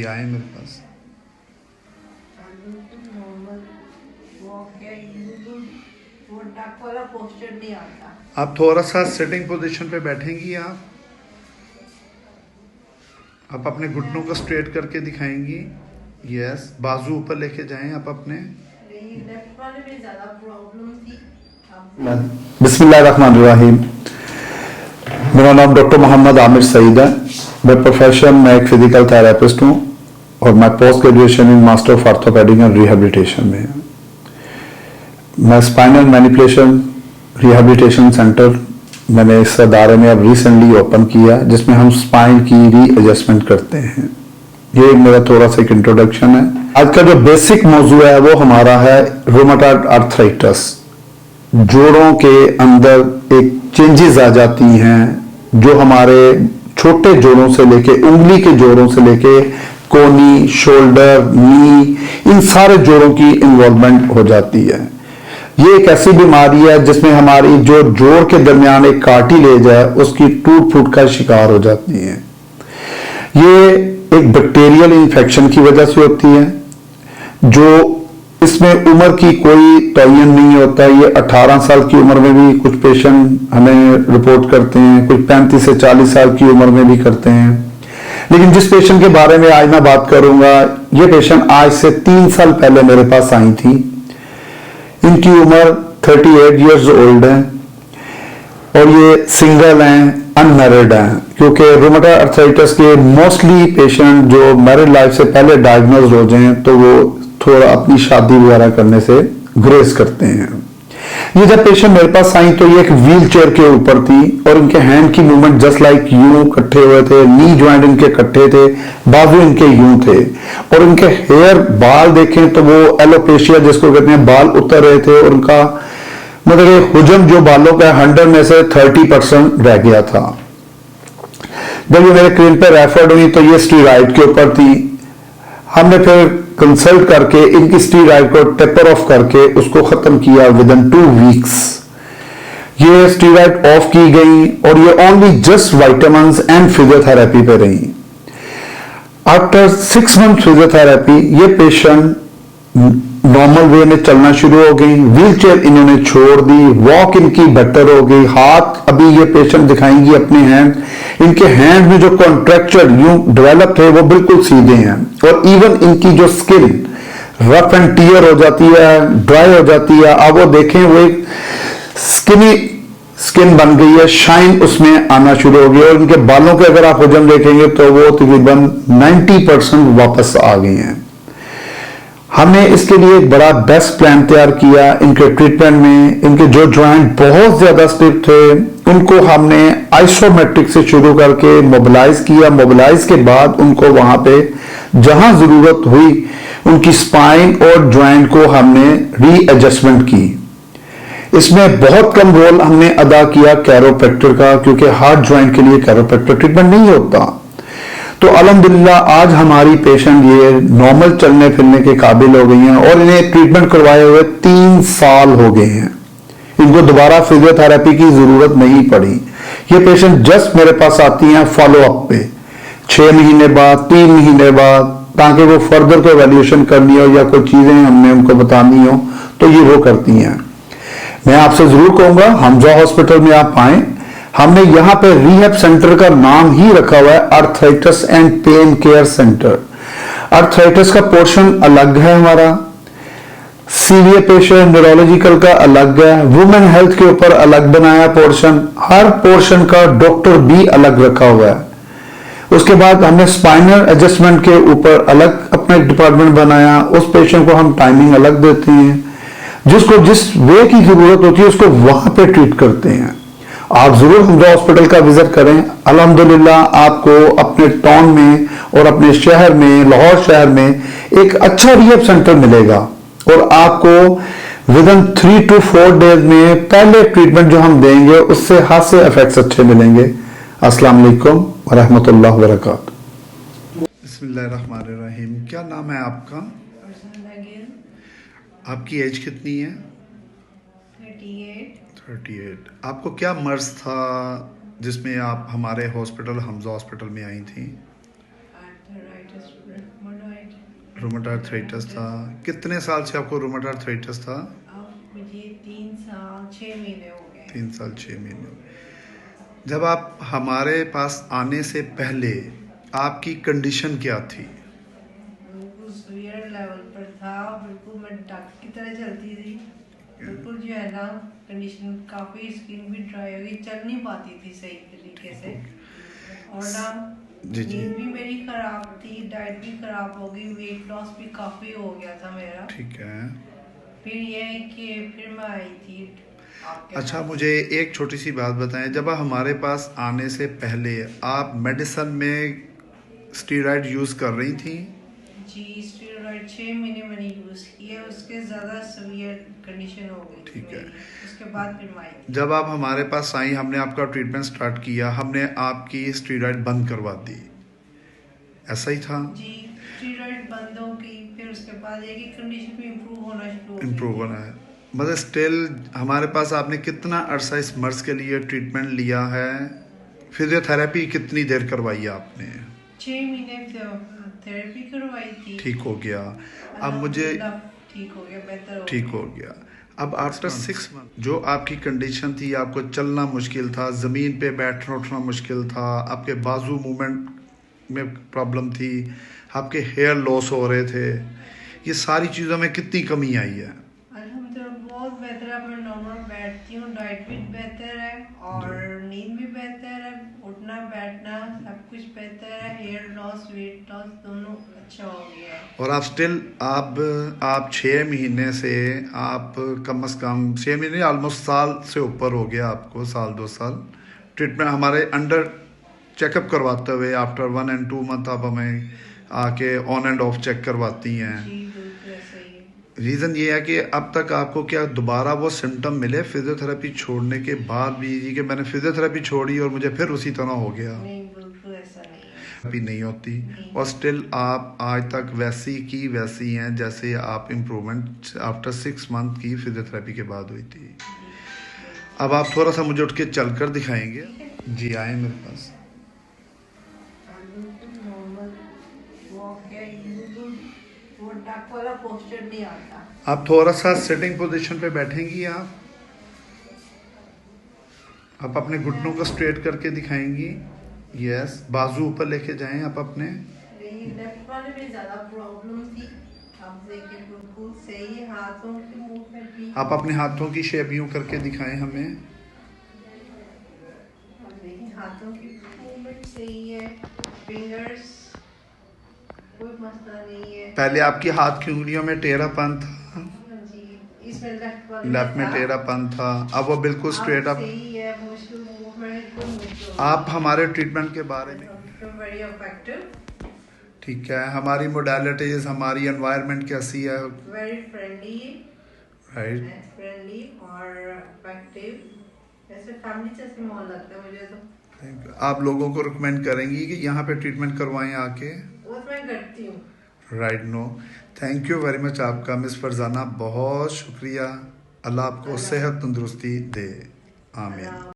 आए मेरे पास। आप थोड़ा सा सिटिंग पोजीशन पे बैठेंगी। आप अपने घुटनों को स्ट्रेट करके दिखाएंगी। यस, बाजू ऊपर लेके जाएं आप अपने। बिस्मिल्लाहिर्रहमानिर्रहीम। मेरा नाम डॉक्टर मोहम्मद आमिर सईद है। मैं प्रोफेशन में एक फिजिकल थेरेपिस्ट हूँ और मैं post graduation in master of orthopaedic and rehabilitation में। मैं स्पाइनल मैनिपुलेशन रिहेबिलिटेशन सेंटर मैंने इस अदारे में अब रिसेंटली ओपन किया, जिसमें हम स्पाइन की रीएडजस्टमेंट करते हैं। ये मेरा थोड़ा सा एक इंट्रोडक्शन है। आज का जो बेसिक मौजू है वो हमारा है रूमेटॉइड आर्थराइटिस। जोड़ों के अंदर एक चेंजेस आ जाती हैं जो हमारे छोटे जोड़ों से लेके उंगली के जोड़ों से लेके कोनी, शोल्डर, नी, इन सारे जोड़ों की इन्वॉल्वमेंट हो जाती है। ये एक ऐसी बीमारी है जिसमें हमारी जो जोड़ के दरमियान एक कार्टिलेज है उसकी टूट फूट का शिकार हो जाती है। ये एक बैक्टीरियल इन्फेक्शन की वजह से होती है, जो इसमें उम्र की कोई तयन नहीं होता। ये 18 साल की उम्र में भी कुछ पेशेंट हमें रिपोर्ट करते हैं, कुछ 35 से 40 साल की उम्र में भी करते हैं। लेकिन जिस पेशेंट के बारे में आज मैं बात करूंगा, ये पेशेंट आज से 3 साल पहले मेरे पास आई थी। इनकी उम्र 38 इयर्स ओल्ड है और ये सिंगल हैं, अनमैरिड हैं, क्योंकि रूमेटॉइड आर्थराइटिस के मोस्टली पेशेंट जो मैरिड लाइफ से पहले डायग्नोज हो जाएं तो वो थोड़ा अपनी शादी वगैरह करने से गुरेज करते हैं। ये जब पेशेंट मेरे पास आई तो ये एक व्हील चेयर के ऊपर थी और इनके हैंड की मूवमेंट जस्ट लाइक यूं इकट्ठे हुए थे, नी ज्वाइंट इनके इकट्ठे थे, बाजू इनके यूं थे और इनके हेयर बाल देखें तो वो एलोपेशिया जिसको कहते हैं, बाल उतर रहे थे और उनका मतलब हुजम जो बालों का 100 में से 30% रह गया था। जब ये मेरे क्लिनिक पे रेफर्ड हुई तो ये स्टीरॉइड के ऊपर थी। हमने फिर कंसल्ट करके इनकी स्टीरॉइड को टेपर ऑफ करके उसको खत्म किया विदिन 2 वीक्स। ये स्टीरॉइड ऑफ की गई और ये only just vitamins and physiotherapy पे रही। आफ्टर 6 मंथ फिजियोथेरेपी ये पेशेंट नॉर्मल वे में चलना शुरू हो गई, व्हील चेयर इन्होंने छोड़ दी, वॉक इनकी बेटर हो गई। हाथ अभी ये पेशेंट दिखाएंगी अपने हैंड, इनके हैंड में जो कॉन्ट्रैक्चर यूं डेवलप थे वो बिल्कुल सीधे हैं और इवन इनकी जो स्किन रफ एंड टियर हो जाती है, ड्राई हो जाती है। अब वो देखें वो एक स्किनी स्किन बन गई है, शाइन उसमें आना शुरू हो गई और इनके बालों के अगर आप वजन देखेंगे तो वो तकरीबन 90% वापस आ गए हैं। हमने इसके लिए एक बड़ा बेस्ट प्लान तैयार किया। इनके ट्रीटमेंट में इनके जो ज्वाइंट बहुत ज्यादा स्टिफ थे उनको हमने आइसोमेट्रिक से शुरू करके मोबिलाइज किया। मोबिलाइज के बाद उनको वहां पे जहां जरूरत हुई उनकी स्पाइन और ज्वाइंट को हमने रीएडजस्टमेंट की। इसमें बहुत कम रोल हमने अदा किया कैरोप्रैक्टर का, क्योंकि हार्ट ज्वाइंट के लिए कैरोप्रैक्टर ट्रीटमेंट नहीं होता। तो अल्हम्दुलिल्लाह आज हमारी पेशेंट ये नॉर्मल चलने फिरने के काबिल हो गई हैं और इन्हें ट्रीटमेंट करवाए हुए 3 साल हो गए हैं। इनको दोबारा फिजियोथेरेपी की जरूरत नहीं पड़ी। ये पेशेंट जस्ट मेरे पास आती हैं फॉलो अप पे 6 महीने बाद, 3 महीने बाद, ताकि वो फर्दर कोई वैल्यूएशन करनी हो या कोई चीजें हमने उनको बतानी हो तो ये वो करती हैं। मैं आपसे जरूर कहूंगा हमजा हॉस्पिटल में आप आए। हमने यहां पे रिहैब सेंटर का नाम ही रखा हुआ है arthritis and pain care centre. Arthritis का पोर्शन अलग है हमारा, सीवियर पेशेंट न्यूरोलॉजिकल का अलग है, वुमेन हेल्थ के ऊपर अलग बनाया पोर्शन, हर पोर्शन का डॉक्टर भी अलग रखा हुआ है। उसके बाद हमने स्पाइनल एडजस्टमेंट के ऊपर अलग अपना एक डिपार्टमेंट बनाया। उस पेशेंट को हम टाइमिंग अलग देते हैं, जिसको जिस वे की जरूरत होती है उसको वहां पे ट्रीट करते हैं। आप जरूर हमजा हॉस्पिटल का विजिट करें। अल्हम्दुलिल्लाह आपको अपने टाउन में और अपने शहर में, लाहौर शहर में एक अच्छा रिहैब सेंटर मिलेगा और आपको विदिन 3 to 4 डेज में पहले ट्रीटमेंट जो हम देंगे उससे खासे इफेक्ट्स अच्छे मिलेंगे। अस्सलाम वालेकुम व रहमतुल्लाह व बरकातहू। बिस्मिल्लाहिर्रहमानिर्रहीम। क्या नाम है आपका? आपकी एज कितनी है? 38। आपको क्या मर्ज था जिसमें आप हमारे हॉस्पिटल हमजा हॉस्पिटल में आई थी? रूमेटॉइड आर्थराइटिस था। कितने साल से आपको रूमेटॉइड आर्थराइटिस था? अब मुझे 3 साल 6 महीने हो गए। 3 साल 6 महीने। जब आप हमारे पास आने से पहले आपकी कंडीशन क्या थी? बिल्कुल सीवियर लेवल पर था, बिल्कुल मैं डक की तरह चलती थी। बिल्कुल जो है ना कंडीशन, काफ़ी स्किन भी ड्राई हो गई, चल नहीं पाती थी सही तरीके से। और ना जी जी, नींद भी मेरी खराब थी, डाइट भी खराब हो गई, वेट लॉस भी काफ़ी हो गया था मेरा। ठीक है। फिर ये है कि फिर मैं आई थी आपके अच्छा, पास। मुझे एक छोटी सी बात बताएं, जब आप हमारे पास आने से पहले आप मेडिसिन में स्टीरॉयड यूज़ कर रही थी? जी, स्टेरॉइड 6 महीने मैंने यूज़ किया, उसके ज़्यादा सीवियर कंडीशन हो गई थी ठीक है। मेरी। उसके बाद फिर मैं आई थी। जब आप हमारे पास आई, हमने आपका ट्रीटमेंट स्टार्ट किया, हमने आपकी स्टीरॉयड बंद करवा दी, ऐसा ही था? जी, स्टेरॉइड बंद हो गई, फिर उसके बाद एक एक कंडीशन भी इम्प्रूव होना शुरू हो गई इम्प्रूव थी। होना है, मतलब स्टिल हमारे पास आपने कितना अरसा इस मर्ज के लिए ट्रीटमेंट लिया है? फिजियोथेरेपी कितनी देर करवाई है आपने? 6 महीने थेरेपी करवाई थी। ठीक हो गया? अब मुझे अल्हम्दुलिल्लाह ठीक हो गया, बेहतर हो ठीक गया। हो गया। अब आफ्टर 6 मंथ जो आपकी कंडीशन थी, आपको चलना मुश्किल था, ज़मीन पे बैठना उठना मुश्किल था, आपके बाजू मूवमेंट में प्रॉब्लम थी, आपके हेयर लॉस हो रहे थे, ये सारी चीज़ों में कितनी कमी आई है? अल्हम्दुलिल्लाह बहुत बेहतर है, मैं नॉर्मल बैठती हूँ, डाइट भी बेहतर है और नींद भी बेहतर है, उठना बैठना सब कुछ बेहतर है, हेयर लॉस वेट लॉस दोनों अच्छा हो गया है। और आप स्टिल आप 6 महीने से, आप कम से कम 6 महीने, ऑलमोस्ट साल से ऊपर हो गया आपको, साल 2 साल ट्रीटमेंट हमारे अंडर चेकअप करवाते हुए। आफ्टर 1 and 2 मंथ आप हमें आके ऑन एंड ऑफ चेक करवाती हैं। जी बिल्कुल ऐसा ही है। रीज़न ये है कि अब तक आपको क्या दोबारा वो सिम्टम मिले फिजियोथेरेपी छोड़ने के बाद भी, कि मैंने फिजियोथेरेपी छोड़ी और मुझे फिर उसी तरह हो गया? नहीं, बिल्कुल ऐसा नहीं है। अभी नहीं होती। नहीं। और स्टिल आप आज तक वैसी की वैसी हैं जैसे आप इम्प्रूवमेंट आफ्टर 6 मंथ की फिजियोथेरेपी के बाद हुई थी। जी अब आप थोड़ा सा मुझे उठ के चल कर दिखाएंगे? ठीक है। जी, आए मेरे पास। बिल्कुल नॉर्मल वॉक है, बिल्कुल वो डक वाला पोस्चर नहीं आता। आप थोड़ा सा सिटिंग पोजीशन पे बैठेंगी? आप अपने घुटनों को स्ट्रेट करके दिखाएंगी? यस, बाजू ऊपर लेके जाएं आप अपने। नहीं, लेफ्ट वाले में ज्यादा प्रॉब्लम थी। अब देखिए बिल्कुल सही है, हाथों की मूवमेंट भी। आप अपने हाथों की शेप यूं करके दिखाएं हमें। अब देखिए हाथों की मूवमेंट सही है, फिंगर्स कोई मसला नहीं है। पहले आपकी हाथ की उंगलियों में टेढ़ापन था, जी, इसमें लेफ्ट वाले लेफ्ट में था। टेढ़ापन था, अब वो बिल्कुल स्ट्रेट। अब अप सही है, मुश्किल मूवमेंट कोई मुश्किल आप हमारे ट्रीटमेंट के बारे में, वेरी इफेक्टिव, ठीक है, हमारी मोडालिटीज, हमारी एनवायरनमेंट कैसी है? Very friendly, right. फ्रेंडली और इफेक्टिव, ऐसे फैमिली जैसे माहौल लगता है मुझे तो। आप लोगों को रिकमेंड करेंगी कि यहाँ पे ट्रीटमेंट करवाएं आके? वो तो मैं करती हूँ। Right, no, thank you very much आपका मिस फरजाना, बहुत शुक्रिया। अल्लाह आपको सेहत तंदुरुस्ती दे, आमीन।